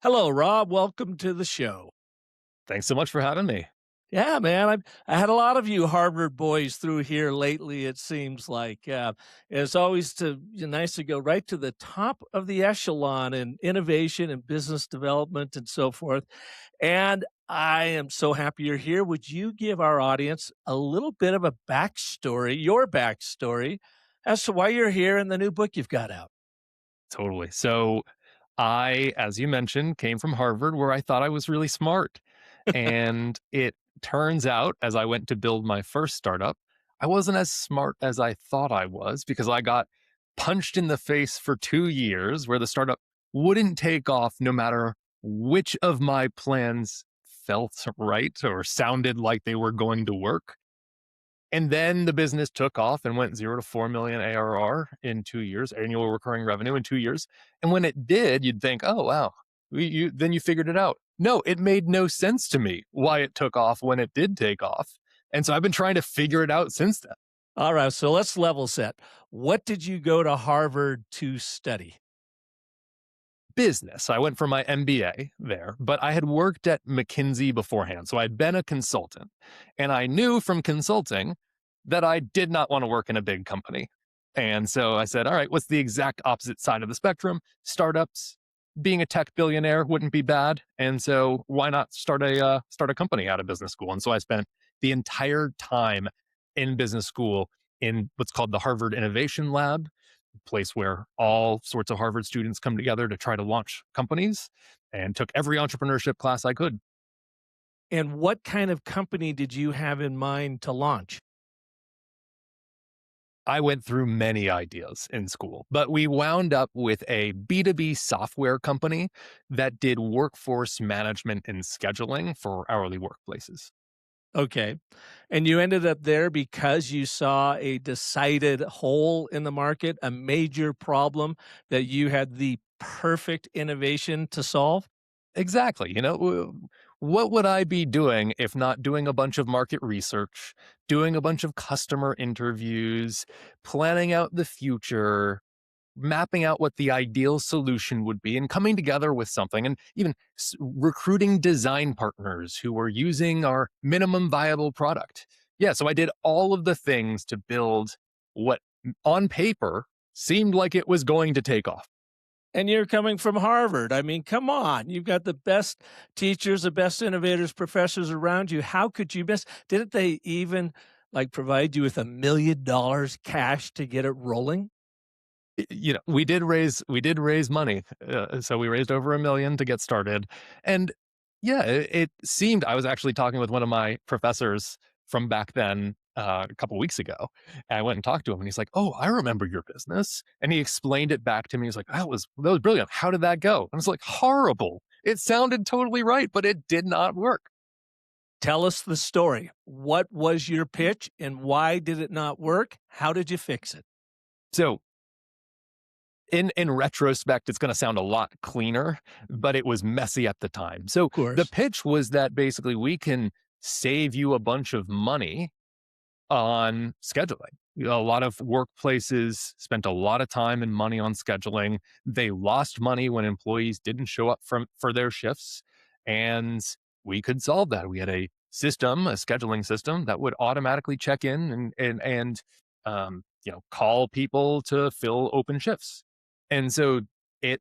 Hello, Rob. Welcome to the show. Thanks so much for having me. Yeah, man. I had a lot of you Harvard boys through here lately. It seems like it's always nice to go right to the top of the echelon in innovation and business development and so forth. And I am so happy you're here. Would you give our audience a little bit of a backstory, your backstory, as to why you're here and the new book you've got out? Totally. So I, as you mentioned, came from Harvard where I thought I was really smart. And it turns out, as I went to build my first startup, I wasn't as smart as I thought I was because I got punched in the face for 2 years where the startup wouldn't take off no matter which of my plans felt right or sounded like they were going to work. And then the business took off and went 0 to 4 million ARR in 2 years, annual recurring revenue in 2 years. And when it did, you'd think, oh, wow, then you figured it out. No, it made no sense to me why it took off when it did take off. And so I've been trying to figure it out since then. All right, so let's level set. What did you go to Harvard to study? Business. I went for my MBA there, but I had worked at McKinsey beforehand. So I'd been a consultant. And I knew from consulting that I did not want to work in a big company. And so I said, all right, what's the exact opposite side of the spectrum? Startups. Being a tech billionaire wouldn't be bad. And so why not start a company out of business school? And so I spent the entire time in business school in what's called the Harvard Innovation Lab, place where all sorts of Harvard students come together to try to launch companies, and took every entrepreneurship class I could. And what kind of company did you have in mind to launch? I went through many ideas in school, but we wound up with a B2B software company that did workforce management and scheduling for hourly workplaces. Okay. And you ended up there because you saw a decided hole in the market, a major problem that you had the perfect innovation to solve? Exactly. What would I be doing if not doing a bunch of market research, doing a bunch of customer interviews, planning out the future, mapping out what the ideal solution would be, and coming together with something, and even recruiting design partners who were using our minimum viable product? Yeah, so I did all of the things to build what on paper seemed like it was going to take off. And you're coming from Harvard. I mean, come on. You've got the best teachers, the best innovators, professors around you. How could you miss? Didn't they even provide you with $1 million cash to get it rolling? We did raise money, so we raised over 1 million to get started. And yeah, it seemed, I was actually talking with one of my professors from back then, a couple weeks ago, and I went and talked to him, and he's like, oh, I remember your business. And he explained it back to me. He's like, that was brilliant. How did that go? I was like, horrible. It sounded totally right, but it did not work. Tell us the story. What was your pitch and why did it not work? How did you fix it? So in retrospect, it's going to sound a lot cleaner, but it was messy at the time. So Of the course. pitch was that basically we can save you a bunch of money on scheduling. A lot of workplaces spent a lot of time and money on scheduling. They lost money when employees didn't show up for their shifts, and we could solve that. We had a scheduling system that would automatically check in and call people to fill open shifts. And so it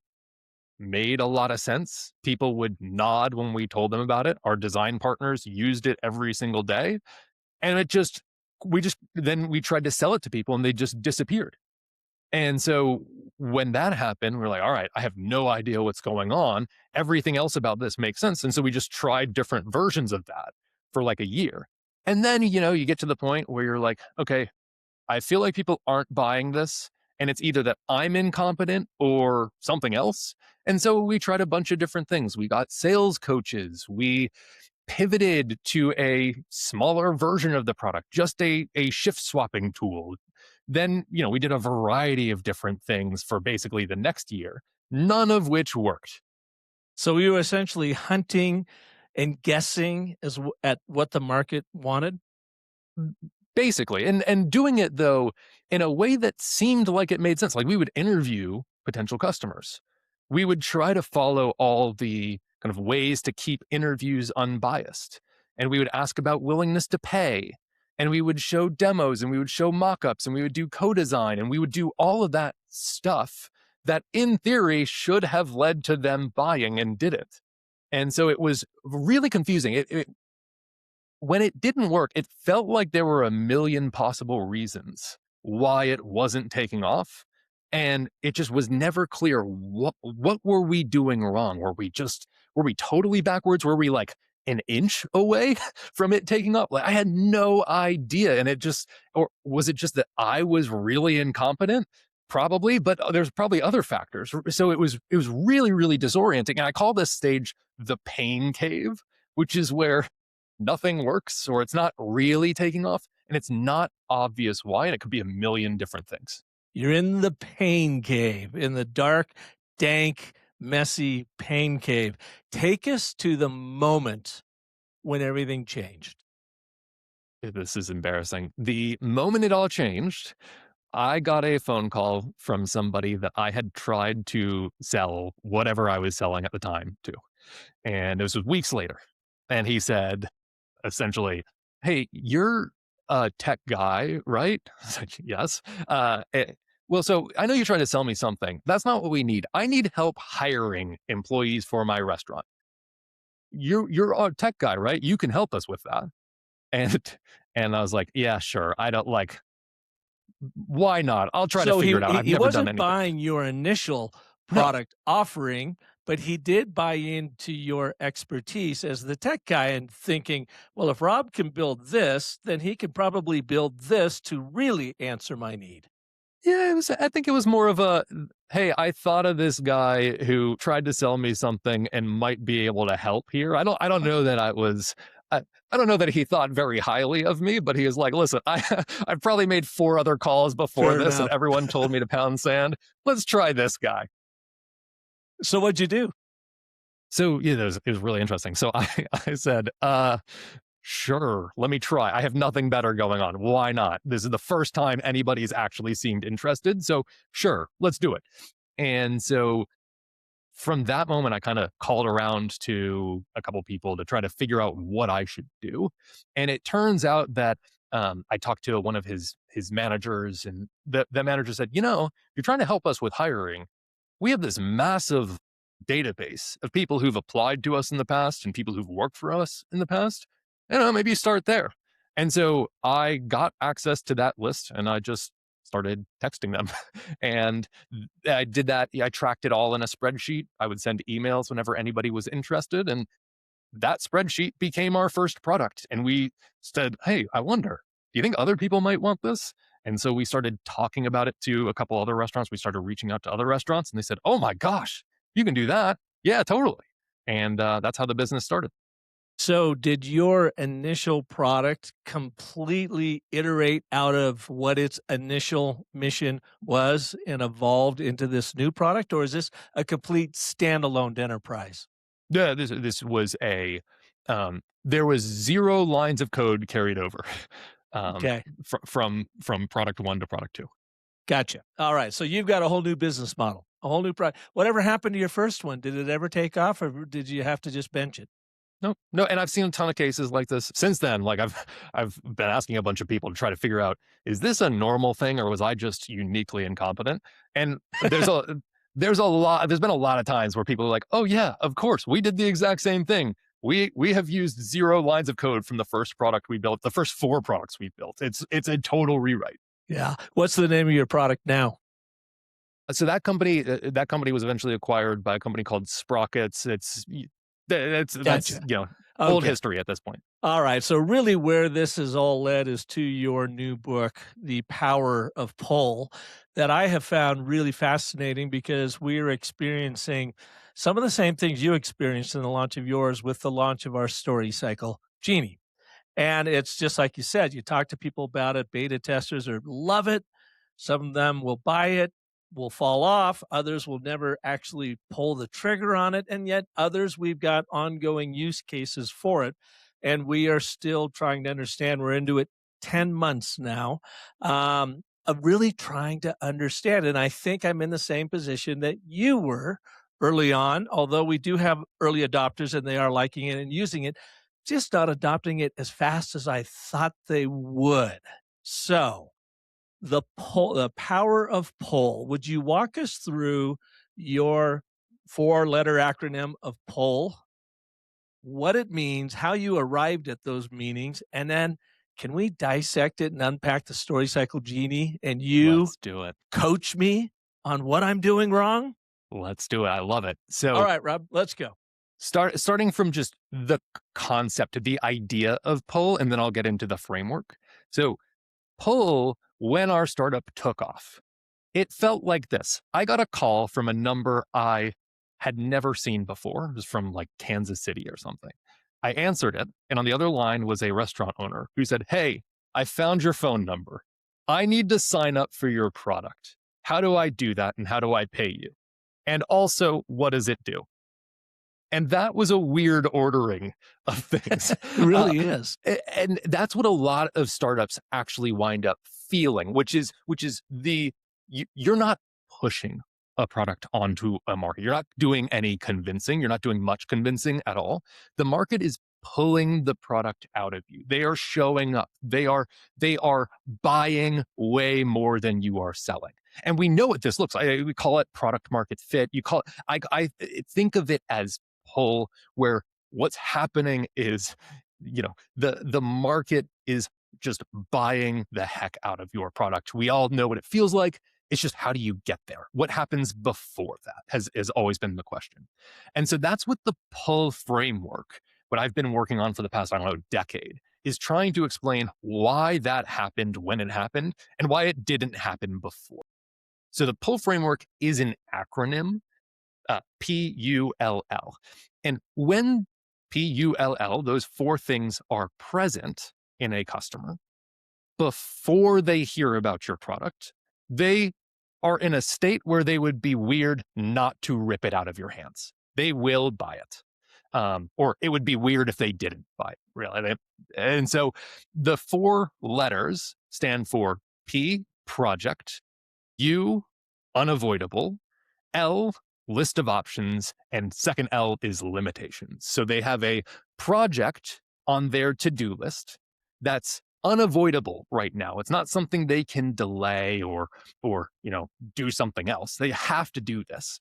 made a lot of sense. People would nod when we told them about it. Our design partners used it every single day, and then we tried to sell it to people and they just disappeared. And so when that happened, we're like, all right, I have no idea what's going on. Everything else about this makes sense. And so we just tried different versions of that for like a year. And then, you get to the point where you're like, okay, I feel like people aren't buying this. And it's either that I'm incompetent or something else. And so we tried a bunch of different things. We got sales coaches. We pivoted to a smaller version of the product, just a shift swapping tool. Then, we did a variety of different things for basically the next year, none of which worked. So you were essentially hunting and guessing at what the market wanted? Basically, and doing it though in a way that seemed like it made sense. Like we would interview potential customers. we would try to follow all the kind of ways to keep interviews unbiased. And we would ask about willingness to pay. And we would show demos and we would show mock-ups and we would do co-design and we would do all of that stuff that in theory should have led to them buying and didn't. And so it was really confusing. When it didn't work, it felt like there were a million possible reasons why it wasn't taking off. And it just was never clear what were we doing wrong? Were we totally backwards? Were we like an inch away from it taking off? Like I had no idea. And it just, or was it just that I was really incompetent? Probably, but there's probably other factors. So it was really, really disorienting. And I call this stage the pain cave, which is where nothing works or it's not really taking off and it's not obvious why. And it could be a million different things. You're in the pain cave, in the dark, dank, messy pain cave. Take us to the moment when everything changed. This is embarrassing. The moment it all changed, I got a phone call from somebody that I had tried to sell whatever I was selling at the time to. And this was weeks later. And he said, essentially, "Hey, you're a tech guy, right?" I was like, "Yes." Well, so I know you're trying to sell me something. That's not what we need. I need help hiring employees for my restaurant. You're a tech guy, right? You can help us with that. And and I was like, "Yeah, sure. I don't like. Why not? I'll try to So he figure it out. he I've he never done wasn't anything." buying your initial No, product offering, but he did buy into your expertise as the tech guy and thinking, "Well, if Rob can build this, then he can probably build this to really answer my need." yeah, it was. I think it was more of a, hey, I thought of this guy who tried to sell me something and might be able to help here. I don't know that I was. I don't know that he thought very highly of me, but he was like, listen, I've probably made 4 other calls before Fair this, and enough. everyone told me to pound sand. Let's try this guy. So what'd you do? So yeah, it was really interesting. So I said, sure, let me try. I have nothing better going on. Why not? This is the first time anybody's actually seemed interested. So sure, let's do it. And so from that moment, I kind of called around to a couple people to try to figure out what I should do. And it turns out that I talked to one of his managers, and the manager said, you're trying to help us with hiring. We have this massive database of people who've applied to us in the past and people who've worked for us in the past. Maybe start there. And so I got access to that list and I just started texting them. And I did that. I tracked it all in a spreadsheet. I would send emails whenever anybody was interested. And that spreadsheet became our first product. And we said, hey, I wonder, do you think other people might want this? And so we started talking about it to a couple other restaurants. We started reaching out to other restaurants and they said, oh my gosh, you can do that. Yeah, totally. And that's how the business started. So did your initial product completely iterate out of what its initial mission was and evolved into this new product, or is this a complete standalone enterprise? Yeah, this was there was 0 lines of code carried over um, Okay. from product 1 to product 2. Gotcha. All right. So you've got a whole new business model, a whole new product. Whatever happened to your first one? Did it ever take off or did you have to just bench it? No, no, and I've seen a ton of cases like this since then. Like I've been asking a bunch of people to try to figure out, is this a normal thing or was I just uniquely incompetent? And there's been a lot of times where people are like, oh yeah, of course, we did the exact same thing. We have used 0 lines of code from the first product we built, the first 4 products we built. It's a total rewrite. Yeah. What's the name of your product now? So that company was eventually acquired by a company called Sprockets. That's Gotcha. old Okay. history at this point. All right. So really where this has all led is to your new book, The Power of Pull, that I have found really fascinating because we're experiencing some of the same things you experienced in the launch of yours with the launch of our StoryCycle Genie. And it's just like you said, you talk to people about it, beta testers are love it. Some of them will buy it, will fall off. Others will never actually pull the trigger on it. And yet others, we've got ongoing use cases for it. And we are still trying to understand. We're into it 10 months now, of really trying to understand. And I think I'm in the same position that you were early on, although we do have early adopters and they are liking it and using it, just not adopting it as fast as I thought they would. So, the power of pull. Would you walk us through your four-letter acronym of pull, what it means, how you arrived at those meanings, and then can we dissect it and unpack the story cycle genie and you Let's do it. coach me on what I'm doing wrong? Let's do it. I love it. All So right, Rob, let's go. starting from just the concept, the idea of pull, and then I'll get into the framework. So pull, when our startup took off, it felt like this. I got a call from a number I had never seen before. It was from like Kansas City or something. I answered it, and on the other line was a restaurant owner who said, "Hey, I found your phone number. I need to sign up for your product. How do I do that, and how do I pay you? And also, what does it do?" And that was a weird ordering of things. It really is. And that's what a lot of startups actually wind up feeling, which is you're not pushing a product onto a market. You're not doing any convincing. You're not doing much convincing at all. The market is pulling the product out of you. They are showing up. They are buying way more than you are selling. And we know what this looks like. We call it product market fit. You call it, I think of it as pull, where what's happening is, the market is just buying the heck out of your product. We all know what it feels like. It's just, how do you get there? What happens before that has always been the question. And so that's what the pull framework, what I've been working on for the past, I don't know, decade, is trying to explain why that happened when it happened and why it didn't happen before. So the pull framework is an acronym, PULL. And when PULL, those four things are present in a customer before they hear about your product, they are in a state where they would be weird not to rip it out of your hands. They will buy it. Or it would be weird if they didn't buy it, really. And so the four letters stand for P, project, U, unavoidable, L, list of options, and second L is limitations. So they have a project on their to-do list that's unavoidable right now. It's not something they can delay or do something else. They have to do this.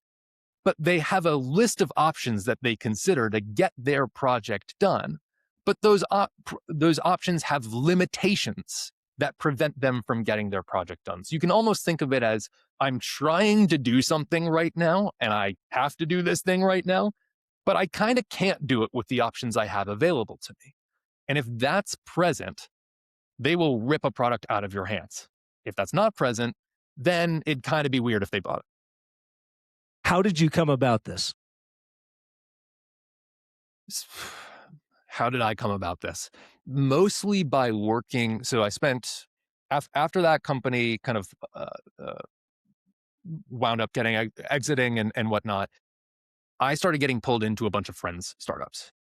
But they have a list of options that they consider to get their project done. But those options have limitations that prevent them from getting their project done. So you can almost think of it as, I'm trying to do something right now, and I have to do this thing right now, but I kind of can't do it with the options I have available to me. And if that's present, they will rip a product out of your hands. If that's not present, then it'd kind of be weird if they bought it. How did you come about this? How did I come about this? Mostly by working. So I spent, after that company kind of wound up exiting and whatnot, I started getting pulled into a bunch of friends' startups.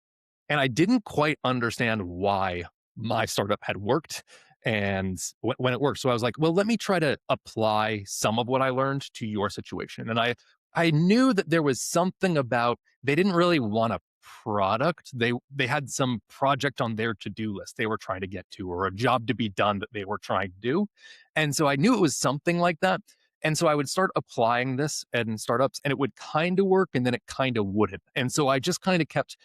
And I didn't quite understand why my startup had worked and when it worked. So I was like, well, let me try to apply some of what I learned to your situation. And I knew that there was something about, they didn't really want a product. They had some project on their to-do list they were trying to get to, or a job to be done that they were trying to do. And so I knew it was something like that. And so I would start applying this in startups, and it would kind of work, and then it kind of wouldn't. And so I just kind of kept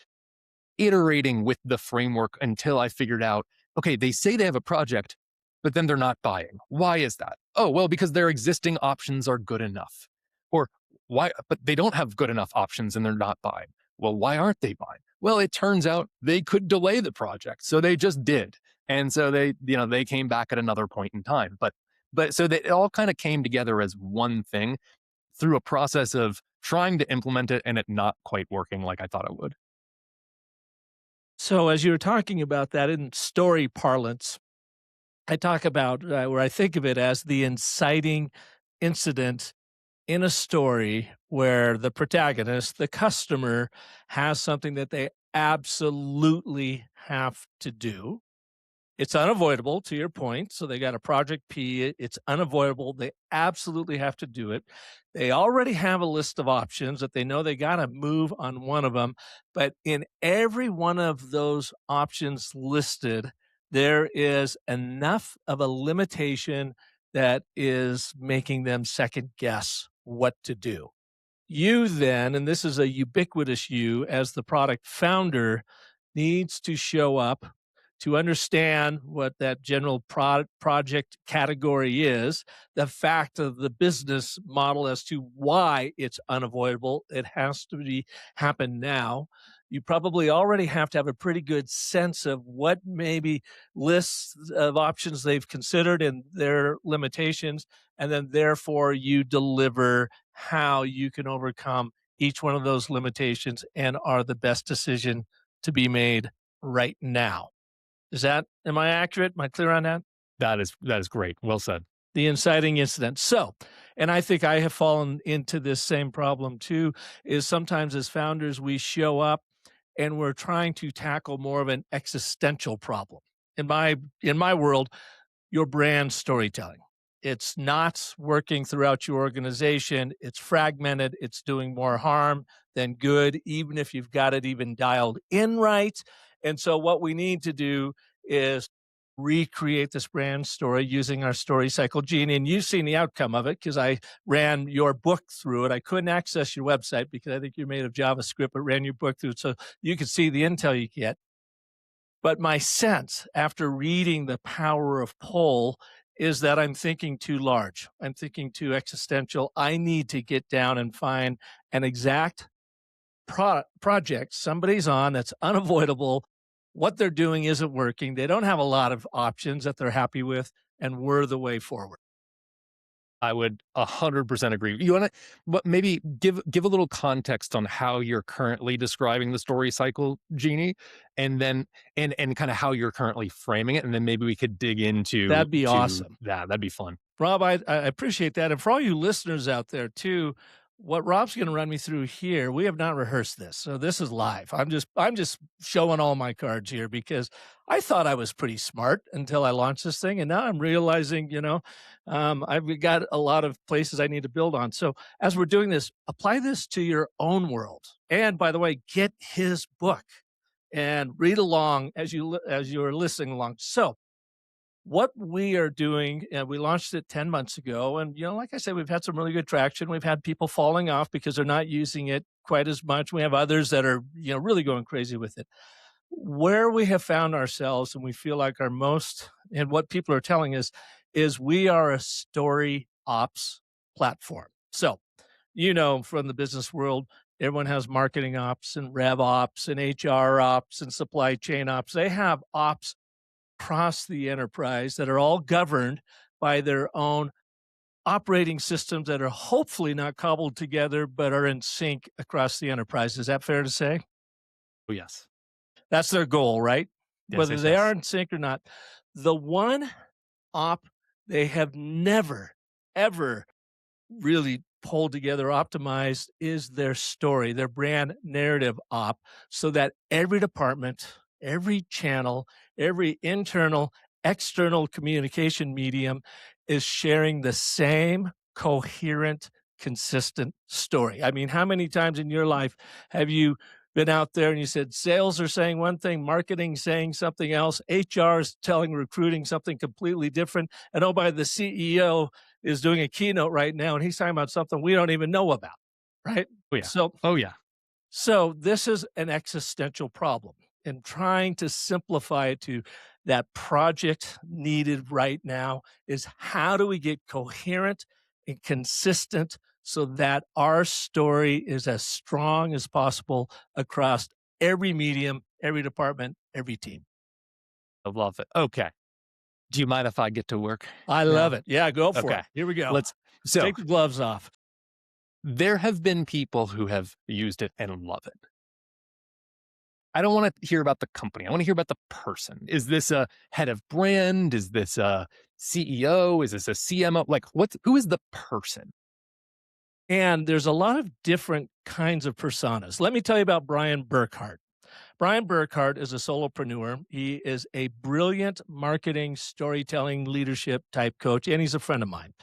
iterating with the framework until I figured out, okay, they say they have a project, but then they're not buying. Why is that? Oh, well, because their existing options are good enough. Or why, but they don't have good enough options and they're not buying. Well, why aren't they buying? Well, it turns out they could delay the project. So they just did. And so they came back at another point in time. But so that it all kind of came together as one thing through a process of trying to implement it and it not quite working like I thought it would. So, as you were talking about that in story parlance, I talk about where I think of it as the inciting incident in a story where the protagonist, the customer, has something that they absolutely have to do. It's unavoidable, to your point. So they got a project P. It's unavoidable. They absolutely have to do it. They already have a list of options that they know they got to move on one of them. But in every one of those options listed, there is enough of a limitation that is making them second guess what to do. You then, and this is a ubiquitous you as the product founder, needs to show up to understand what that general project category is, the fact of the business model as to why it's unavoidable. It has to be happen now. You probably already have to have a pretty good sense of what maybe lists of options they've considered and their limitations, and then therefore you deliver how you can overcome each one of those limitations and are the best decision to be made right now. Am I accurate? Am I clear on that? That is great. Well said. The inciting incident. So, and I think I have fallen into this same problem too, is sometimes as founders, we show up and we're trying to tackle more of an existential problem. In my world, your brand storytelling. It's not working throughout your organization. It's fragmented. It's doing more harm than good, even if you've got it even dialed in right. And so, what we need to do is recreate this brand story using our StoryCycle Genie. And you've seen the outcome of it because I ran your book through it. I couldn't access your website because I think you're made of JavaScript, but ran your book through it so you could see the intel you get. But my sense after reading The Power of Pull is that I'm thinking too large. I'm thinking too existential. I need to get down and find an exact project somebody's on that's unavoidable. What they're doing isn't working. They don't have a lot of options that they're happy with, and we're the way forward. I would 100% agree. You want to, but maybe give a little context on how you're currently describing the story cycle, Genie, and then and kind of how you're currently framing it, and then maybe we could dig into That'd be to awesome. that. That'd be fun. Rob, I appreciate that. And for all you listeners out there too, what Rob's going to run me through here, we have not rehearsed this. So this is live. I'm just showing all my cards here because I thought I was pretty smart until I launched this thing. And now I'm realizing, I've got a lot of places I need to build on. So as we're doing this, apply this to your own world. And by the way, get his book and read along as you're listening along. So what we are doing, and we launched it 10 months ago. And, like I said, we've had some really good traction. We've had people falling off because they're not using it quite as much. We have others that are, really going crazy with it. Where we have found ourselves and we feel like our most, and what people are telling us is we are a story ops platform. So, from the business world, everyone has marketing ops and rev ops and HR ops and supply chain ops. They have ops across the enterprise that are all governed by their own operating systems that are hopefully not cobbled together, but are in sync across the enterprise. Is that fair to say? Oh, yes. That's their goal, right? Yes, Whether yes, they are yes. in sync or not. The one op they have never, ever really pulled together, optimized is their story, their brand narrative op, so that every department, every channel, every internal, external communication medium is sharing the same coherent, consistent story. I mean, how many times in your life have you been out there and you said sales are saying one thing, marketing saying something else, HR is telling recruiting something completely different, and oh, by the CEO is doing a keynote right now and he's talking about something we don't even know about, right? Oh, yeah. So Oh, yeah. so this is an existential problem, and trying to simplify it to that project needed right now is how do we get coherent and consistent so that our story is as strong as possible across every medium, every department, every team. I love it. Okay. Do you mind if I get to work I love now? it. Yeah, go for Okay. it. Here we go. Let's so Take the gloves off. there have been people who have used it and love it. I don't want to hear about the company. I want to hear about the person. Is this a head of brand? Is this a CEO? Is this a CMO? Like, who is the person? And there's a lot of different kinds of personas. Let me tell you about Brian Burkhart. Brian Burkhart is a solopreneur. He is a brilliant marketing, storytelling, leadership type coach, and he's a friend of mine.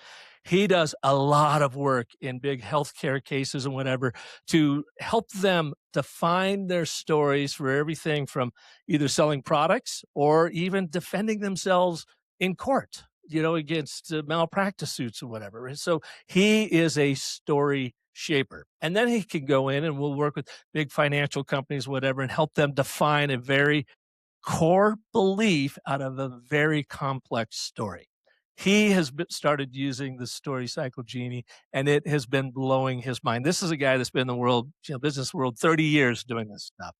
He does a lot of work in big healthcare cases and whatever to help them define their stories for everything from either selling products or even defending themselves in court, against malpractice suits or whatever. And so he is a story shaper. And then he can go in and we'll work with big financial companies, whatever, and help them define a very core belief out of a very complex story. He has started using the StoryCycle Genie, and it has been blowing his mind. This is a guy that's been in the world, business world, 30 years doing this stuff.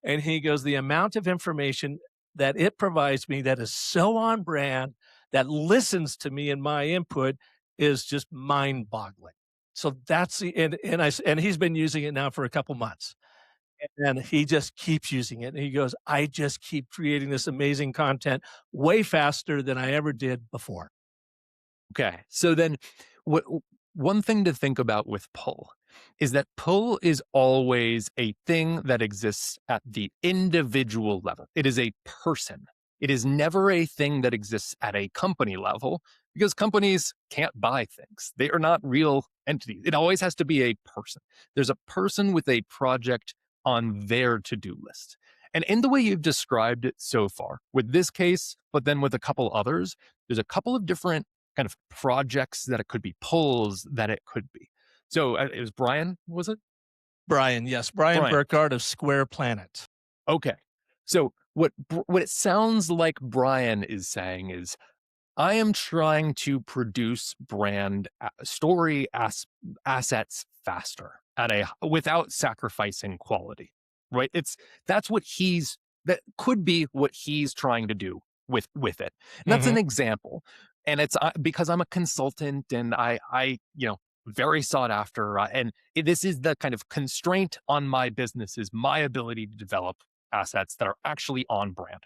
And he goes, the amount of information that it provides me that is so on brand, that listens to me and my input is just mind boggling. So that's the, and he's been using it now for a couple months. And he just keeps using it. And he goes, I just keep creating this amazing content way faster than I ever did before. Okay. So then what one thing to think about with pull is that pull is always a thing that exists at the individual level. It is a person. It is never a thing that exists at a company level because companies can't buy things. They are not real entities. It always has to be a person. There's a person with a project on their to-do list. And in the way you've described it so far, with this case, but then with a couple others, there's a couple of different kind of projects that it could be, pulls that it could be. So it was Brian, was it? Brian, yes. Brian Brian. Burkhart of Square Planet. Okay. So what it sounds like Brian is saying is, I am trying to produce brand story assets faster without sacrificing quality, right? That could be what he's trying to do with it. And that's an example. And it's because I'm a consultant and I very sought after. This is the kind of constraint on my business is my ability to develop assets that are actually on brand.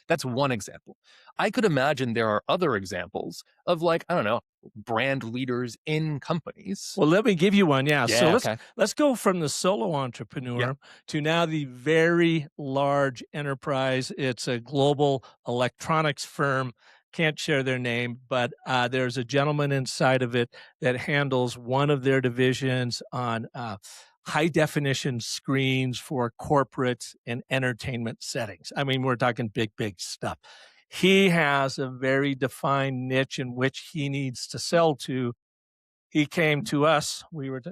That's one example. I could imagine there are other examples of I don't know, brand leaders in companies. Well, let me give you one. Yeah. So Okay. let's go from the solo entrepreneur to now the very large enterprise. It's a global electronics firm. Can't share their name, but there's a gentleman inside of it that handles one of their divisions on high definition screens for corporate and entertainment settings. I mean, we're talking big, big stuff. He has a very defined niche in which he needs to sell to. He came to us. We were,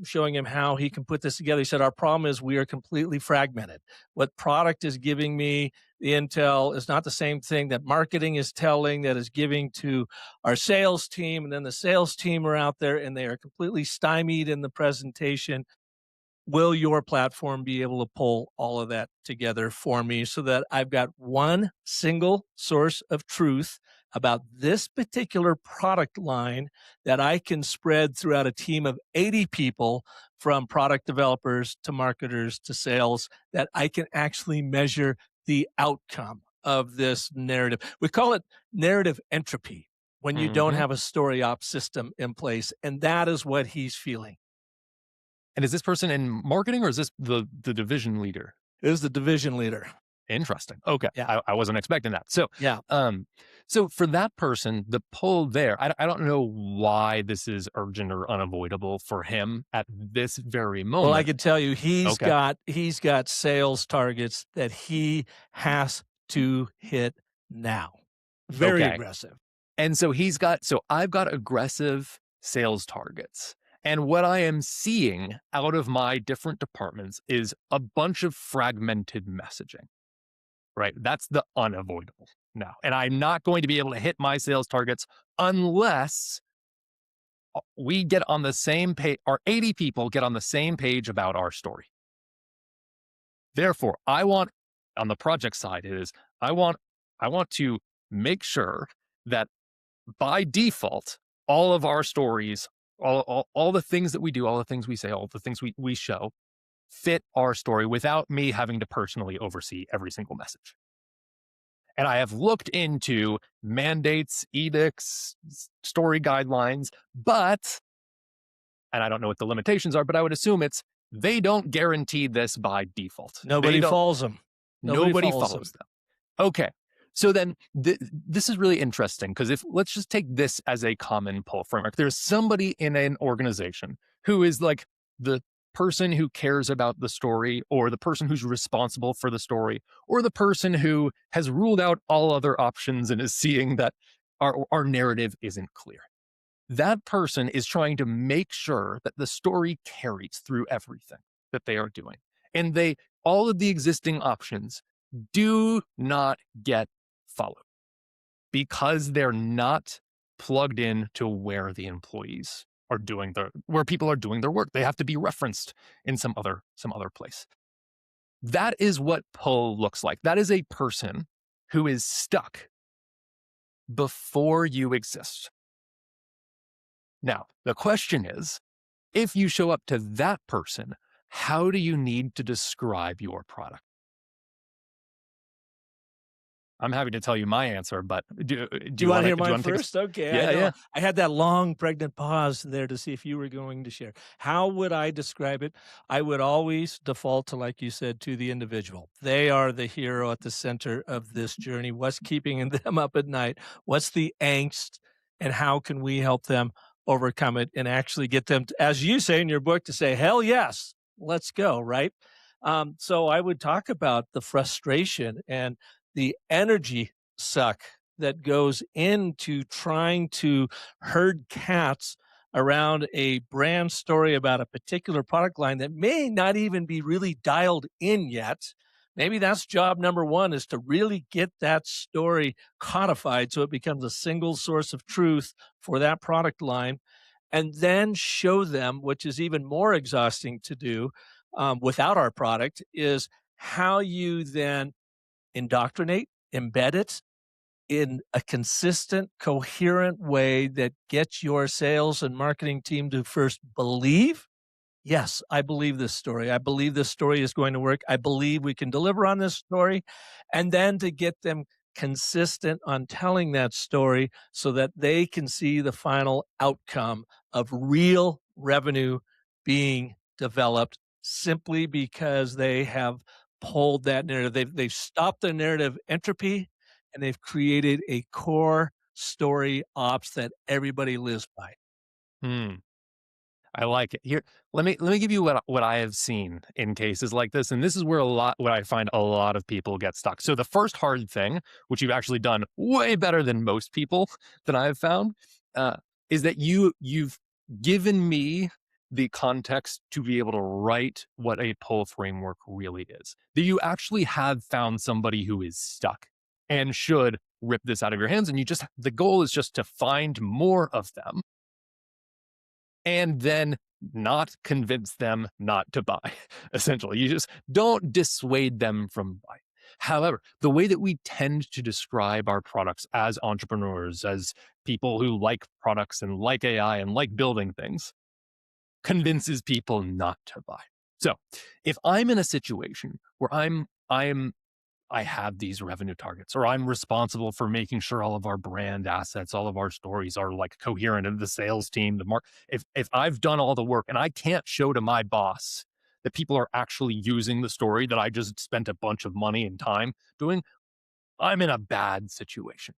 showing him how he can put this together. He said, our problem is we are completely fragmented. What product is giving me the intel is not the same thing that marketing is telling, that is giving to our sales team. And then the sales team are out there and they are completely stymied in the presentation. Will your platform be able to pull all of that together for me so that I've got one single source of truth about this particular product line that I can spread throughout a team of 80 people, from product developers to marketers to sales, that I can actually measure the outcome of this narrative. We call it narrative entropy when you don't have a story ops system in place. And that is what he's feeling. And is this person in marketing or is this the division leader? It is the division leader. Interesting. Okay. Yeah. I wasn't expecting that. So, Yeah. So for that person, the pull there, I don't know why this is urgent or unavoidable for him at this very moment. Well, I can tell you, he's got sales targets that he has to hit now. Very aggressive. And so I've got aggressive sales targets. And what I am seeing out of my different departments is a bunch of fragmented messaging, right? That's the unavoidable now. And I'm not going to be able to hit my sales targets unless we get on the same page, our 80 people get on the same page about our story. Therefore, on the project side I want to make sure that by default, all of our stories, all the things that we do, all the things we say, all the things we show fit our story without me having to personally oversee every single message. And I have looked into mandates, edicts, story guidelines, and I don't know what the limitations are, but I would assume it's they don't guarantee this by default. They Nobody don't, follows them. Nobody nobody follows follows them. them. Okay. So then this is really interesting because if let's just take this as a common pull framework. There's somebody in an organization who is like the person who cares about the story, or the person who's responsible for the story, or the person who has ruled out all other options and is seeing that our narrative isn't clear. That person is trying to make sure that the story carries through everything that they are doing. And all of the existing options do not get followed because they're not plugged in to where the employees are doing where people are doing their work. They have to be referenced in some other place. That is what pull looks like. That is a person who is stuck before you exist. Now, the question is, if you show up to that person, how do you need to describe your product? I'm happy to tell you my answer, but do Do you you want want to hear to mine take this? first? Okay, I Yeah, know. yeah. I had that long pregnant pause there to see if you were going to share. How would I describe it? I would always default to, like you said, to the individual. They are the hero at the center of this journey. What's keeping them up at night? What's the angst? And how can we help them overcome it and actually get them, to, as you say in your book, to say, hell yes, let's go, right? So I would talk about the frustration and the energy suck that goes into trying to herd cats around a brand story about a particular product line that may not even be really dialed in yet. Maybe that's job number one, is to really get that story codified so it becomes a single source of truth for that product line, and then show them, which is even more exhausting to do without our product, is how you then indoctrinate, embed it in a consistent, coherent way that gets your sales and marketing team to first believe, yes, I believe this story. I believe this story is going to work. I believe we can deliver on this story. And then to get them consistent on telling that story so that they can see the final outcome of real revenue being developed simply because they have pulled that narrative. They've stopped the narrative entropy and they've created a core story ops that everybody lives by. Hmm. I like it. Here, let me give you what I have seen in cases like this, and this is where what I find a lot of people get stuck. So the first hard thing, which you've actually done way better than most people that I have found, is that you've given me the context to be able to write what a pull framework really is. That you actually have found somebody who is stuck and should rip this out of your hands, and the goal is just to find more of them and then not convince them not to buy. Essentially, you just don't dissuade them from buying. However, the way that we tend to describe our products as entrepreneurs, as people who like products and like AI and like building things, convinces people not to buy. So if I'm in a situation where I have these revenue targets, or I'm responsible for making sure all of our brand assets, all of our stories are like coherent, and the sales team, if I've done all the work and I can't show to my boss that people are actually using the story that I just spent a bunch of money and time doing, I'm in a bad situation.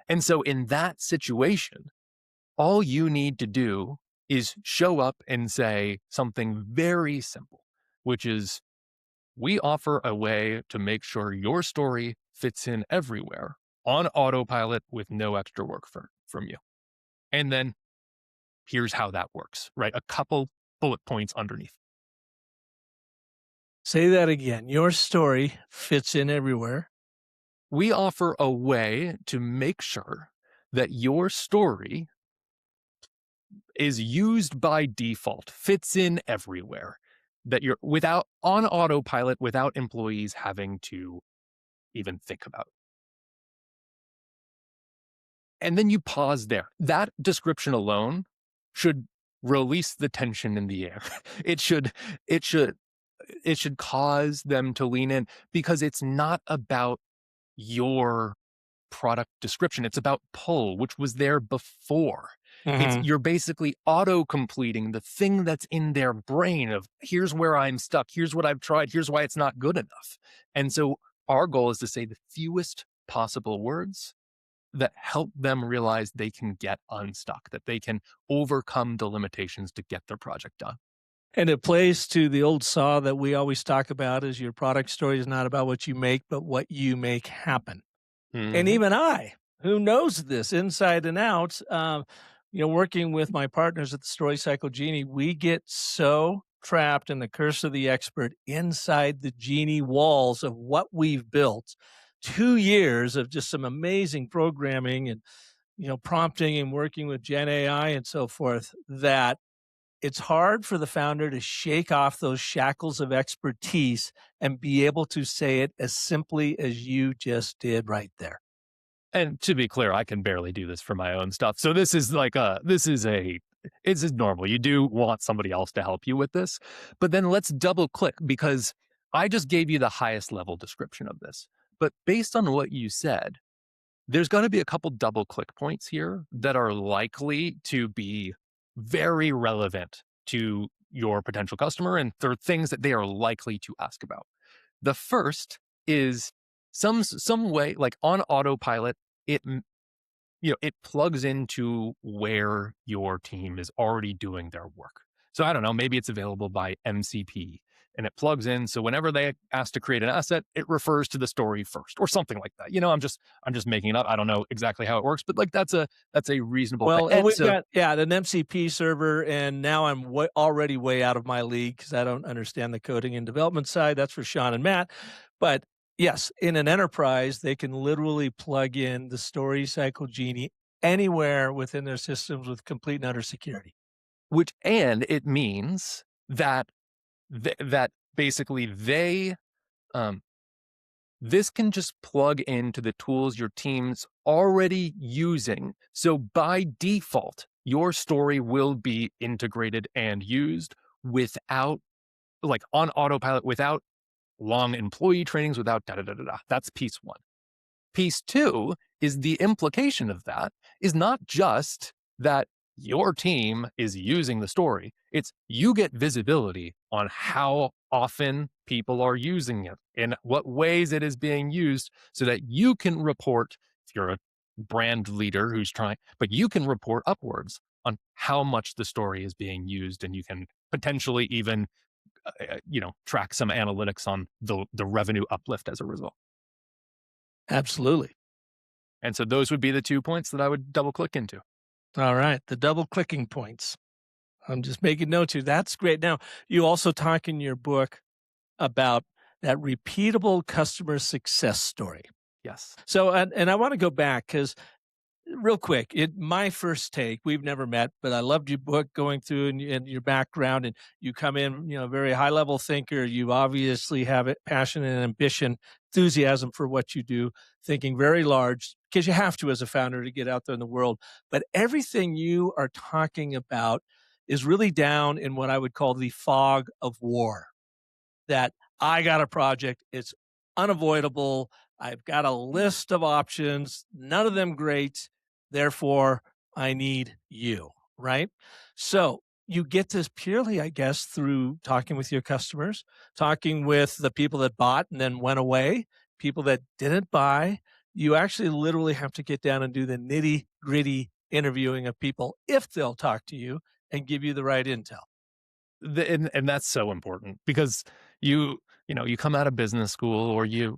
And so in that situation, all you need to do is show up and say something very simple, which is, we offer a way to make sure your story fits in everywhere on autopilot with no extra work from you. And then here's how that works, right? A couple bullet points underneath. Say that again. Your story fits in everywhere. We offer a way to make sure that your story is used by default, fits in everywhere, that you're without on autopilot without employees having to even think about. And then you pause there. That description alone should release the tension in the air. It should it should it should cause them to lean in, because it's not about your product description. It's about pull, which was there before. It's Mhm. you're basically auto completing the thing that's in their brain of here's where I'm stuck, here's what I've tried, here's why it's not good enough. And so our goal is to say the fewest possible words that help them realize they can get unstuck, that they can overcome the limitations to get their project done. And it plays to the old saw that we always talk about is your product story is not about what you make, but what you make happen. And Mhm. even I, who knows this inside and out, working with my partners at the StoryCycle Genie, we get so trapped in the curse of the expert inside the Genie walls of what we've built. 2 years of just some amazing programming and prompting and working with Gen AI and so forth that it's hard for the founder to shake off those shackles of expertise and be able to say it as simply as you just did right there. And to be clear, I can barely do this for my own stuff. So this is like it's just normal. You do want somebody else to help you with this. But then let's double click because I just gave you the highest level description of this. But based on what you said, there's going to be a couple double click points here that are likely to be very relevant to your potential customer, and they're things that they are likely to ask about. The first is some way, like on autopilot, it it plugs into where your team is already doing their work. So I don't know, maybe it's available by MCP and it plugs in. So whenever they ask to create an asset, it refers to the story first or something like that. I'm just making it up. I don't know exactly how it works, but like that's a reasonable thing. Well, and And we've so got an MCP server, and now I'm already way out of my league because I don't understand the coding and development side. That's for Sean and Matt. But yes, in an enterprise, they can literally plug in the Story Cycle Genie anywhere within their systems with complete and utter security. which and it means that that basically they um this can just plug into the tools your team's already using. So by default, your story will be integrated and used without, like on autopilot, without long employee trainings, without da da da da da. That's piece one. Piece two is the implication of that is not just that your team is using the story, it's you get visibility on how often people are using it, in what ways it is being used, so that you can report if you're a brand leader who's trying, but you can report upwards on how much the story is being used, and you can potentially even track some analytics on the revenue uplift as a result. Absolutely. And so those would be the 2 points that I would double click into. All right. The double clicking points. I'm just making notes here. That's great. Now, you also talk in your book about that repeatable customer success story. Yes. So, and I want to go back because real quick, my first take, we've never met, but I loved your book going through and your background, and you come in, very high level thinker. You obviously have it, passion and ambition, enthusiasm for what you do, thinking very large because you have to as a founder to get out there in the world. But everything you are talking about is really down in what I would call the fog of war. That I got a project, it's unavoidable. I've got a list of options, none of them great. Therefore, I need you, right? So you get this purely, I guess, through talking with your customers, talking with the people that bought and then went away, people that didn't buy. You actually literally have to get down and do the nitty gritty interviewing of people if they'll talk to you and give you the right intel. And that's so important because you come out of business school, or you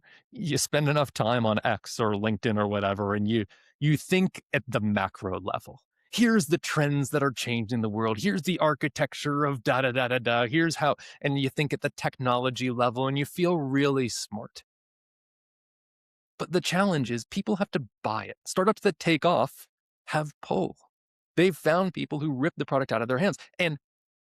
spend enough time on X or LinkedIn or whatever, and you think at the macro level. Here's the trends that are changing the world. Here's the architecture of da da da da da. Here's how, and you think at the technology level, and you feel really smart. But the challenge is people have to buy it. Startups that take off have pull. They've found people who rip the product out of their hands. And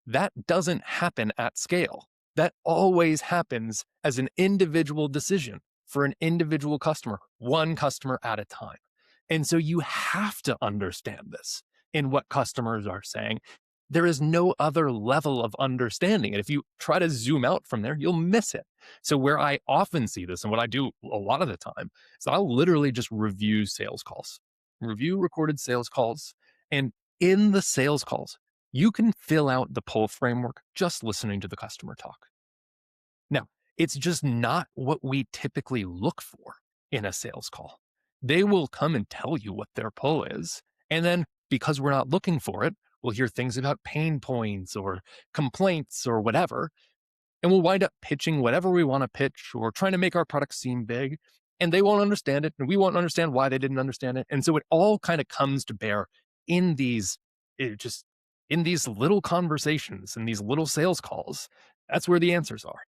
that doesn't happen at scale. That always happens as an individual decision for an individual customer, one customer at a time. And so you have to understand this in what customers are saying. There is no other level of understanding. And if you try to zoom out from there, you'll miss it. So, where I often see this, and what I do a lot of the time, is I'll literally just review sales calls, review recorded sales calls, and in the sales calls, you can fill out the pull framework just listening to the customer talk. Now, it's just not what we typically look for in a sales call. They will come and tell you what their pull is. And then because we're not looking for it, we'll hear things about pain points or complaints or whatever. And we'll wind up pitching whatever we want to pitch or trying to make our product seem big. And they won't understand it. And we won't understand why they didn't understand it. And so it all kind of comes to bear in just in these little conversations and these little sales calls. That's where the answers are.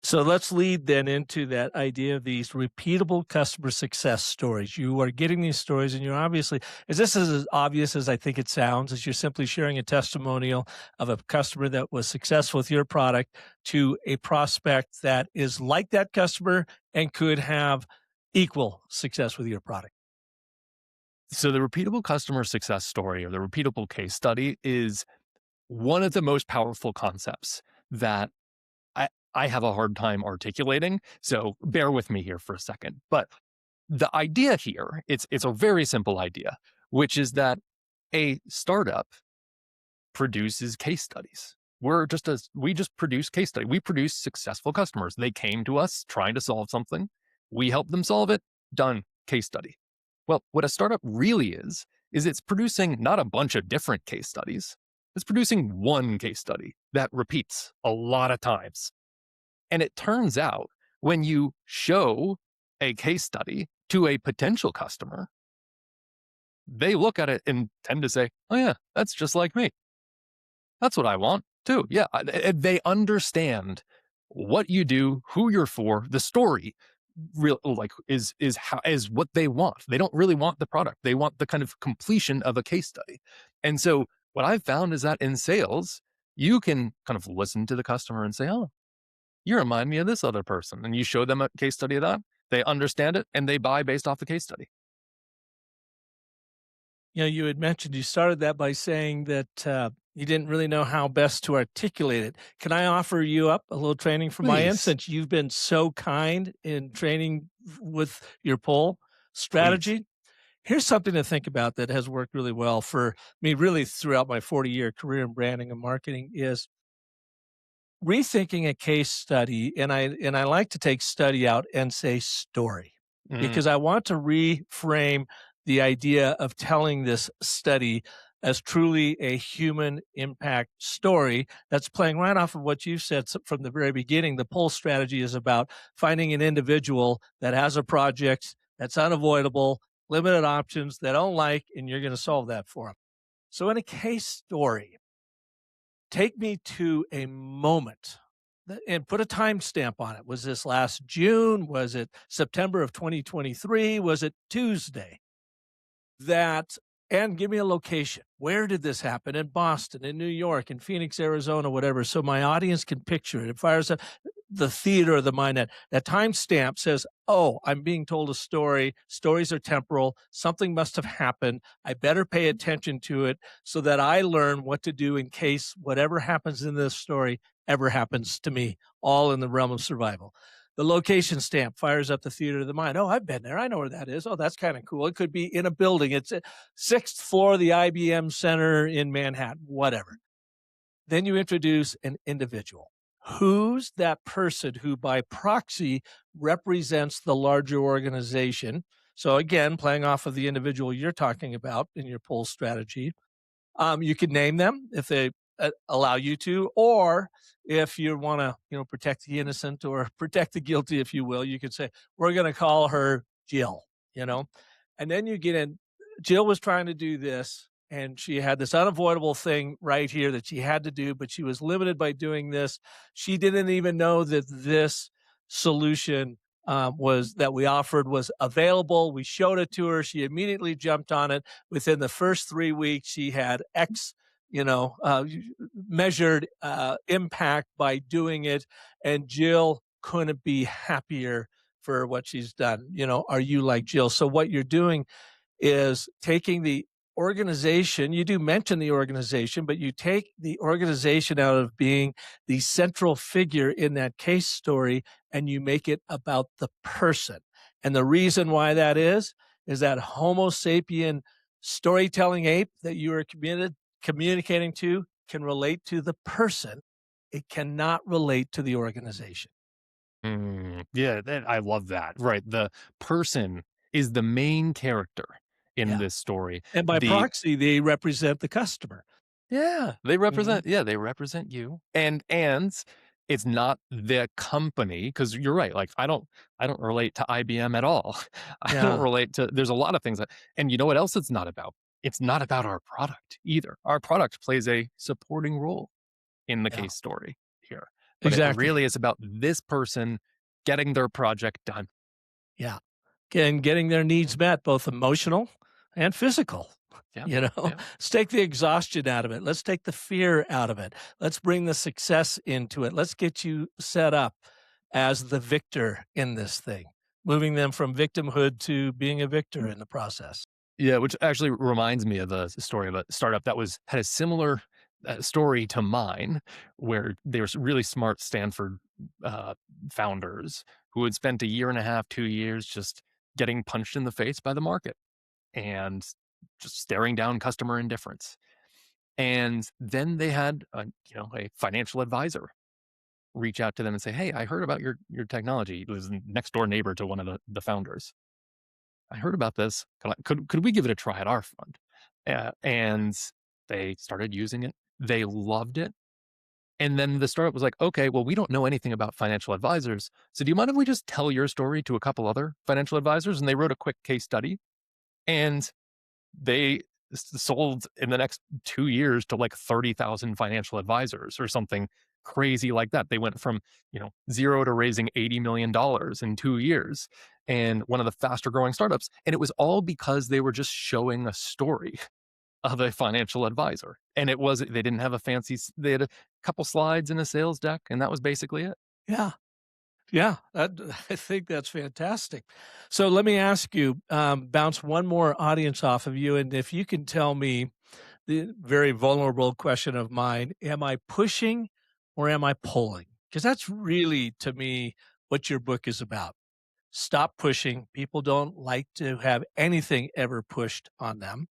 So let's lead then into that idea of these repeatable customer success stories. You are getting these stories, and you're obviously, is this as obvious as I think it sounds, as you're simply sharing a testimonial of a customer that was successful with your product to a prospect that is like that customer and could have equal success with your product. So the repeatable customer success story or the repeatable case study is one of the most powerful concepts that I have a hard time articulating. So bear with me here for a second. But the idea here, it's a very simple idea, which is that a startup produces case studies. We just produce case studies. We produce successful customers. They came to us trying to solve something. We help them solve it. Done. Case study. Well, what a startup really is it's producing not a bunch of different case studies. It's producing one case study that repeats a lot of times. And it turns out when you show a case study to a potential customer, they look at it and tend to say, oh yeah, that's just like me. That's what I want too. Yeah. They understand what you do, who you're for, the story is what they want. They don't really want the product. They want the kind of completion of a case study. And so what I've found is that in sales, you can kind of listen to the customer and say, oh, you remind me of this other person. And you show them a case study of that. They understand it and they buy based off the case study. You know, you had mentioned you started that by saying that you didn't really know how best to articulate it. Can I offer you up a little training from my end, Please. since you've been so kind in training with your poll Please. strategy? Here's something to think about that has worked really well for me really throughout my 40-year career in branding and marketing is rethinking a case study. And I like to take study out and say story, Mm, because I want to reframe the idea of telling this study as truly a human impact story that's playing right off of what you've said from the very beginning. The pull strategy is about finding an individual that has a project that's unavoidable, limited options they don't like, and you're going to solve that for them. So in a case story, take me to a moment and put a timestamp on it. Was this last June? Was it September of 2023? Was it Tuesday? That, and give me a location. Where did this happen? In Boston, in New York, in Phoenix, Arizona, whatever. So my audience can picture it. It fires up the theater of the mind. That timestamp says, oh, I'm being told a story. Stories are temporal. Something must have happened. I better pay attention to it so that I learn what to do in case whatever happens in this story ever happens to me, all in the realm of survival. The location stamp fires up the theater of the mind. Oh, I've been there. I know where that is. Oh, that's kind of cool. It could be in a building. It's a sixth floor of the IBM Center in Manhattan, whatever. Then you introduce an individual. Who's that person who by proxy represents the larger organization? So again, playing off of the individual you're talking about in your poll strategy, you can name them if they allow you to, or if you want to, protect the innocent or protect the guilty, if you will, you could say, we're going to call her Jill, and then you get in. Jill was trying to do this, and she had this unavoidable thing right here that she had to do, but she was limited by doing this. She didn't even know that this solution was that we offered was available. We showed it to her. She immediately jumped on it. Within the first 3 weeks, she had X, measured impact by doing it. And Jill couldn't be happier for what she's done. Are you like Jill? So what you're doing is taking the organization, you do mention the organization, but you take the organization out of being the central figure in that case story and you make it about the person. And the reason why that is that Homo sapien storytelling ape that you are communicating to can relate to the person. It cannot relate to the organization. Yeah, I love that. Right. The person is the main character in Yeah. this story. And by The proxy, they represent the customer. Mhm. they represent you. And it's not the company because you're right. Like I don't relate to IBM at all. I don't Yeah. relate to there's a lot of things that and you know what else it's not about? It's not about our product either. Our product plays a supporting role in the Yeah. case story here. But it Exactly. really is about this person getting their project done. Yeah. And getting their needs met, both emotional and physical. Yeah. You know, Yeah. let's take the exhaustion out of it. Let's take the fear out of it. Let's bring the success into it. Let's get you set up as the victor in this thing, moving them from victimhood to being a victor in the process. Yeah, which actually reminds me of a story of a startup that had a similar story to mine, where they were really smart Stanford uh, founders who had spent a year and a half, 2 years just getting punched in the face by the market and just staring down customer indifference. And then they had a financial advisor reach out to them and say, "Hey, I heard about your technology." It was next door neighbor to one of the founders. I heard about this. Could we give it a try at our fund? And they started using it. They loved it. And then the startup was like, okay, well, we don't know anything about financial advisors. So do you mind if we just tell your story to a couple other financial advisors? And they wrote a quick case study and they sold in the next 2 years to like 30,000 financial advisors or something crazy like that. They went from, zero to raising $80 million in 2 years and one of the faster growing startups. And it was all because they were just showing a story of a financial advisor. And they didn't have they had a couple slides in a sales deck and that was basically it. Yeah. Yeah, I think that's fantastic. So let me ask you, bounce one more audience off of you, and if you can tell me the very vulnerable question of mine, am I pushing or am I pulling? Because that's really, to me, what your book is about. Stop pushing. People don't like to have anything ever pushed on them.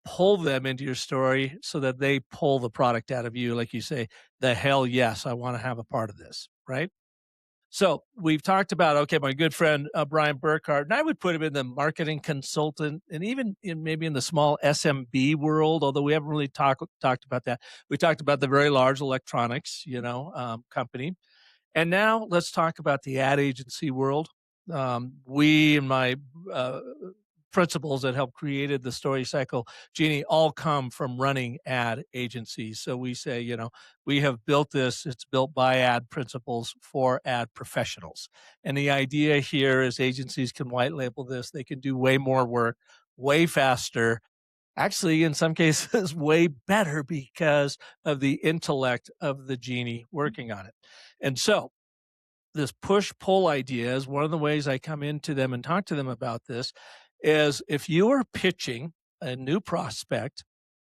Pull them into your story so that they pull the product out of you. Like you say, the hell yes, I want to have a part of this, right? So we've talked about, okay, my good friend Brian Burkhardt, and I would put him in the marketing consultant and even maybe in the small SMB world, although we haven't really talked about that. We talked about the very large electronics, company. And now let's talk about the ad agency world. We and my uh, principles that helped created the StoryCycle Genie all come from running ad agencies. So we say, we have built this, it's built by ad principles for ad professionals. And the idea here is agencies can white label this, they can do way more work, way faster. Actually, in some cases, way better because of the intellect of the genie working on it. And so this push pull idea is one of the ways I come into them and talk to them about this is if you are pitching a new prospect,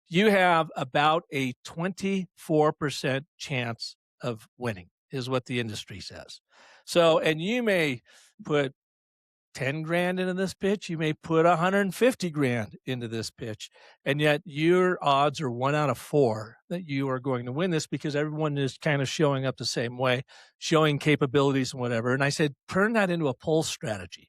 you have about a 24% chance of winning is what the industry says. So, and you may put 10 grand into this pitch, you may put 150 grand into this pitch. And yet your odds are 1 out of 4 that you are going to win this because everyone is kind of showing up the same way, showing capabilities and whatever. And I said, turn that into a pull strategy.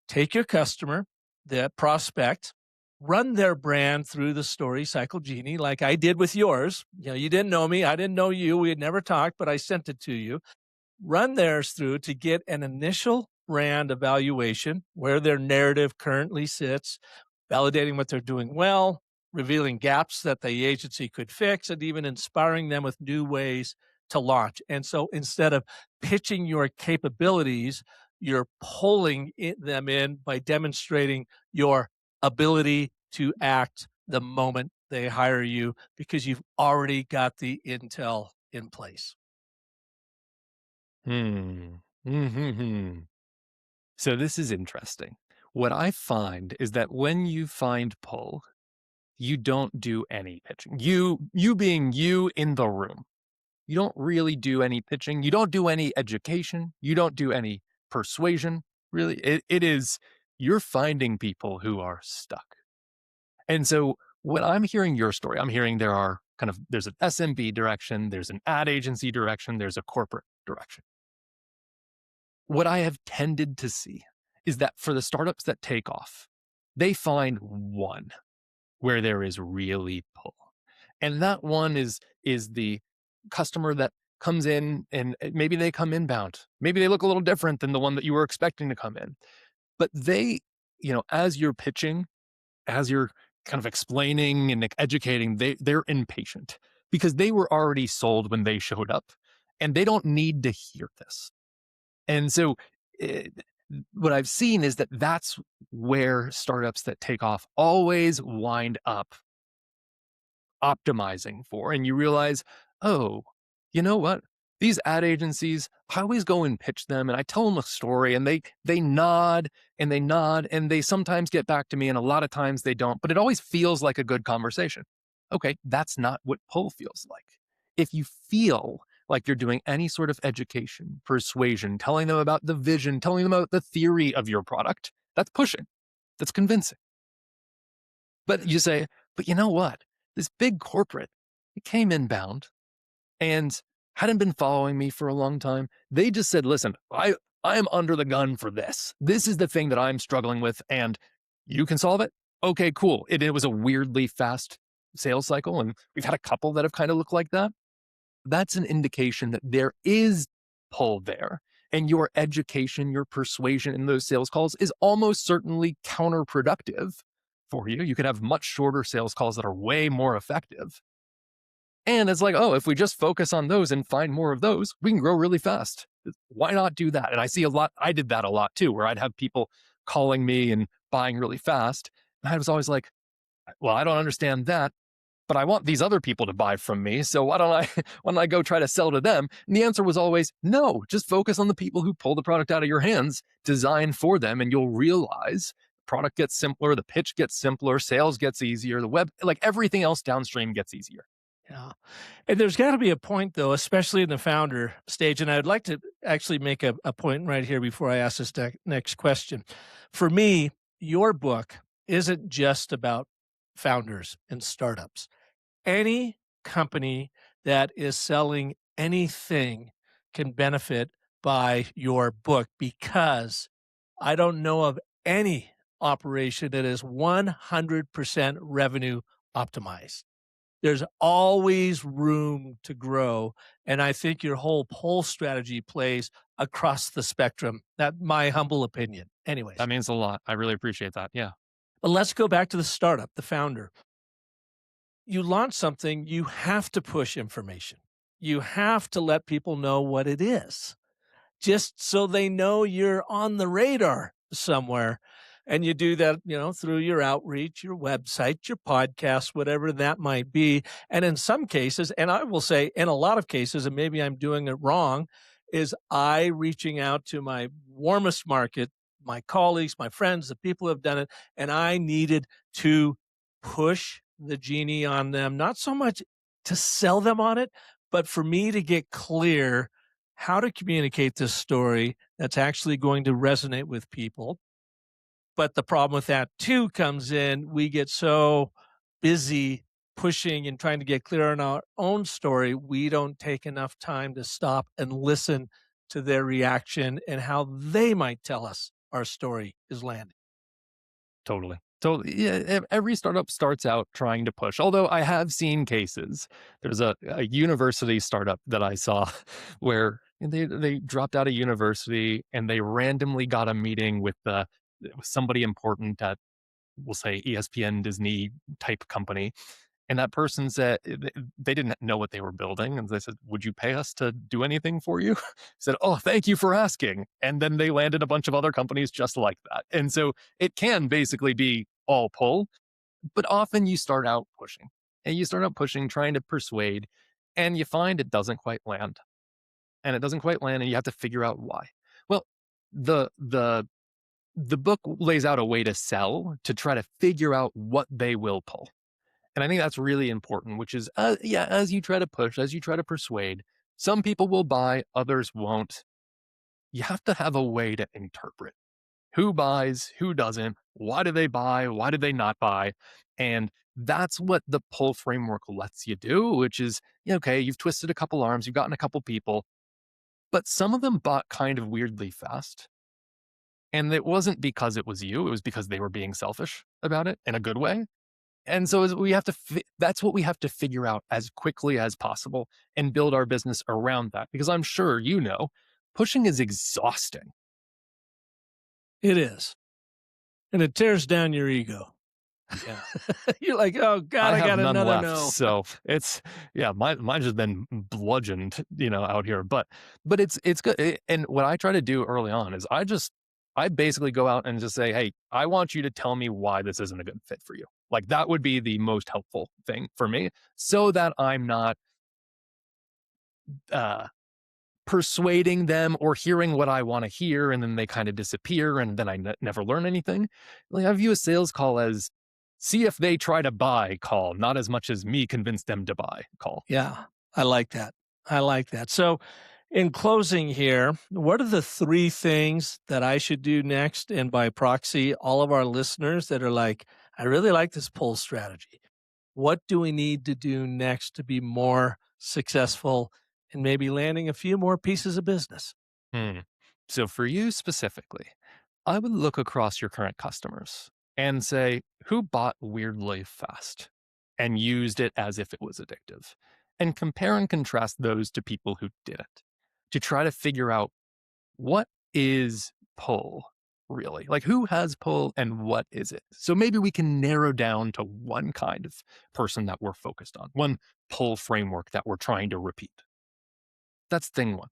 Take your customer, the prospect, run their brand through the story cycle genie, like I did with yours. You didn't know me. I didn't know you. We had never talked, but I sent it to you. Run theirs through to get an initial brand evaluation where their narrative currently sits, validating what they're doing well, revealing gaps that the agency could fix, and even inspiring them with new ways to launch. And so instead of pitching your capabilities, you're pulling them in by demonstrating your ability to act the moment they hire you because you've already got the intel in place. Hmm. Hmm. So this is interesting. What I find is that when you find pull, you don't do any pitching. You being you in the room. You don't really do any pitching. You don't do any education. You don't do any persuasion. Really, it is you're finding people who are stuck. And so when I'm hearing your story, I'm hearing there's an SMB direction, there's an ad agency direction, there's a corporate direction. What I have tended to see is that for the startups that take off, they find one where there is really pull. And that one is the customer that comes in and maybe they come inbound. Maybe they look a little different than the one that you were expecting to come in. But they, as you're pitching, as you're kind of explaining and educating, they're impatient because they were already sold when they showed up and they don't need to hear this. And so eh, what I've seen is that that's where startups that take off always wind up optimizing for. And you realize, oh, you know what? These ad agencies, I always go and pitch them and I tell them a story and they nod and they nod and they sometimes get back to me and a lot of times they don't, but it always feels like a good conversation. Okay, that's not what pull feels like. If you feel like you're doing any sort of education, persuasion, telling them about the vision, telling them about the theory of your product, that's pushing. That's convincing. But you say, but you know what? This big corporate, it came inbound and hadn't been following me for a long time. They just said, listen, I am under the gun for this. This is the thing that I'm struggling with, and you can solve it. Okay, cool. It was a weirdly fast sales cycle, and we've had a couple that have kind of looked like that. That's an indication that there is pull there. And your education, your persuasion in those sales calls is almost certainly counterproductive for you. You could have much shorter sales calls that are way more effective. And it's like, oh, if we just focus on those and find more of those, we can grow really fast. Why not do that? And I see a lot, I did that a lot too, where I'd have people calling me and buying really fast. And I was always like, well, I don't understand that, but I want these other people to buy from me. So why don't I go try to sell to them? And the answer was always no, just focus on the people who pull the product out of your hands, design for them, and you'll realize the product gets simpler, the pitch gets simpler, sales gets easier, the web, like everything else downstream gets easier. Yeah. And there's got to be a point, though, especially in the founder stage. And I'd like to actually make a point right here before I ask this next question. For me, your book isn't just about founders and startups. Any company that is selling anything can benefit by your book because I don't know of any operation that is 100% revenue optimized. There's always room to grow. And I think your whole poll strategy plays across the spectrum. That's my humble opinion. That Anyways, means a lot. I really appreciate that. Yeah, but let's go back to the startup, the founder. You launch something, you have to push information. You have to let people know what it is, just so they know you're on the radar somewhere. And you do that, through your outreach, your website, your podcast, whatever that might be. And in some cases, and I will say in a lot of cases, and maybe I'm doing it wrong, is I reaching out to my warmest market, my colleagues, my friends, the people who have done it, and I needed to push the genie on them, not so much to sell them on it, but for me to get clear how to communicate this story that's actually going to resonate with people. But the problem with that too comes in, we get so busy pushing and trying to get clear on our own story, we don't take enough time to stop and listen to their reaction and how they might tell us our story is landing. totally. So yeah, every startup starts out trying to push. Although I have seen cases. There's a university startup that I saw where they dropped out of university and they randomly got a meeting with somebody important at, we'll say, ESPN, Disney type company. And that person said they didn't know what they were building. And they said, would you pay us to do anything for you? Said, oh, thank you for asking. And then they landed a bunch of other companies just like that. And so it can basically be all pull, but often you start out pushing and you start out pushing, trying to persuade, and you find it doesn't quite land. And it doesn't quite land, and you have to figure out why. Well, the the the book lays out a way to sell to try to figure out what they will pull. And I think that's really important, which is, yeah, as you try to push, as you try to persuade, some people will buy, others won't. You have to have a way to interpret who buys, who doesn't, Why do they buy? Why did they not buy? And that's what the pull framework lets you do, which is, yeah, okay, you've twisted a couple arms, you've gotten a couple people, but some of them bought kind of weirdly fast. And it wasn't because it was you, it was because they were being selfish about it in a good way. And so we have to that's what we have to figure out as quickly as possible and build our business around that, because I'm sure pushing is exhausting. It is. And it tears down your ego. Yeah. You're like, "Oh god, I I have got none another left, no." so it's yeah, mine's just been bludgeoned, out here, but it's good, and what I try to do early on is I basically go out and just say, "Hey, I want you to tell me why this isn't a good fit for you." Like, that would be the most helpful thing for me, so that I'm not, uh, persuading them or hearing what I wanna hear, and then they kinda disappear, and then I never learn anything. Like, I view a sales call as see if they try to buy call, not as much as me convince them to buy call. Yeah, I like that. I like that. So, in closing here, what are the 3 things that I should do next, and by proxy, all of our listeners that are like, "I really like this pull strategy." What do we need to do next to be more successful and maybe landing a few more pieces of business? Hmm. So for you specifically, I would look across your current customers and say, who bought weirdly fast and used it as if it was addictive? And compare and contrast those to people who didn't, to try to figure out what is pull really? Like, who has pull and what is it? So maybe we can narrow down to one kind of person that we're focused on, one pull framework that we're trying to repeat. That's thing one.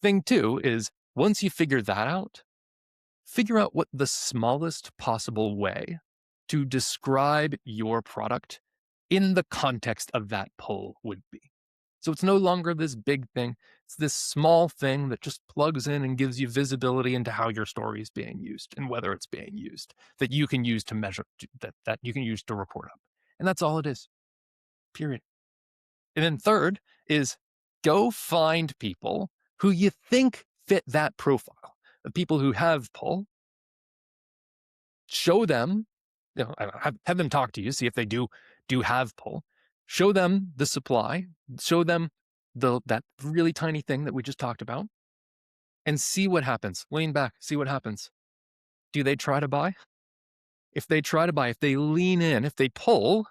Thing two is, once you figure out what the smallest possible way to describe your product in the context of that pull would be. So it's no longer this big thing. It's this small thing that just plugs in and gives you visibility into how your story is being used and whether it's being used, that you can use to measure, that you can use to report up. And that's all it is. Period. And then third is, go find people who you think fit that profile of people who have pull. Show them, have them talk to you, see if they do have pull. Show them the supply, show them that really tiny thing that we just talked about, and see what happens. Lean back, see what happens. Do they try to buy? If they try to buy, if they lean in, if they pull,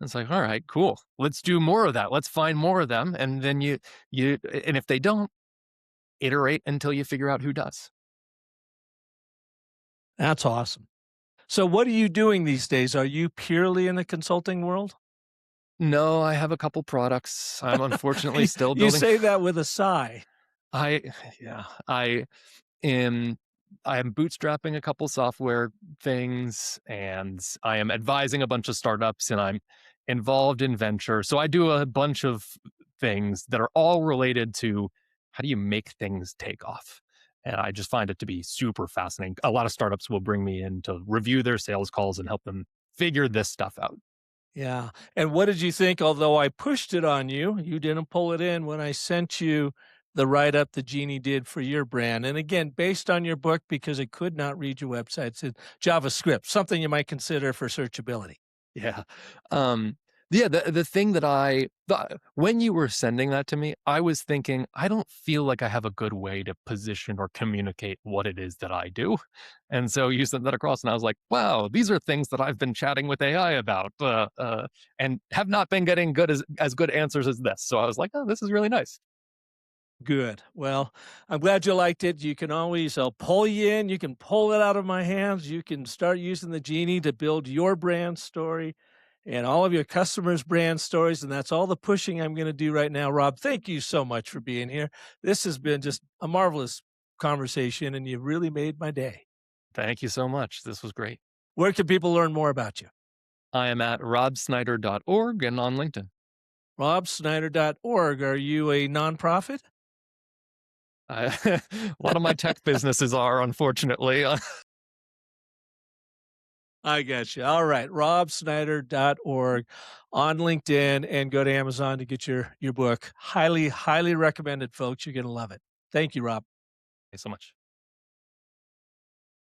it's like, all right, cool. Let's do more of that. Let's find more of them. And then and if they don't, iterate until you figure out who does. That's awesome. So, what are you doing these days? Are you purely in the consulting world? No, I have a couple products. I'm unfortunately still You building. say that with a sigh. I, yeah, am I am bootstrapping a couple software things, and I am advising a bunch of startups, and I'm involved in venture. So I do a bunch of things that are all related to how do you make things take off. And I just find it to be super fascinating. A lot of startups will bring me in to review their sales calls and help them figure this stuff out. Yeah. And what did you think? Although I pushed it on you, you didn't pull it in when I sent you the write up the Genie did for your brand. And again, based on your book, because it could not read your website, it's in JavaScript, something you might consider for searchability. Yeah. Yeah, the thing that when you were sending that to me, I was thinking, I don't feel like I have a good way to position or communicate what it is that I do. And so you sent that across, and I was like, wow, these are things that I've been chatting with AI about, and have not been getting as good answers as this. So I was like, oh, this is really nice. Good. Well, I'm glad you liked it. You can always, I'll pull you in. You can pull it out of my hands. You can start using the Genie to build your brand story and all of your customers' brand stories. And that's all the pushing I'm going to do right now. Rob, thank you so much for being here. This has been just a marvelous conversation, and you really made my day. Thank you so much. This was great. Where can people learn more about you? I am at robsnyder.org and on LinkedIn. robsnyder.org. Are you a nonprofit? A lot of my tech businesses are, unfortunately. I got you. All right. robsnyder.org on LinkedIn, and go to Amazon to get your book. Highly, highly recommended, folks. You're going to love it. Thank you, Rob. Thanks so much.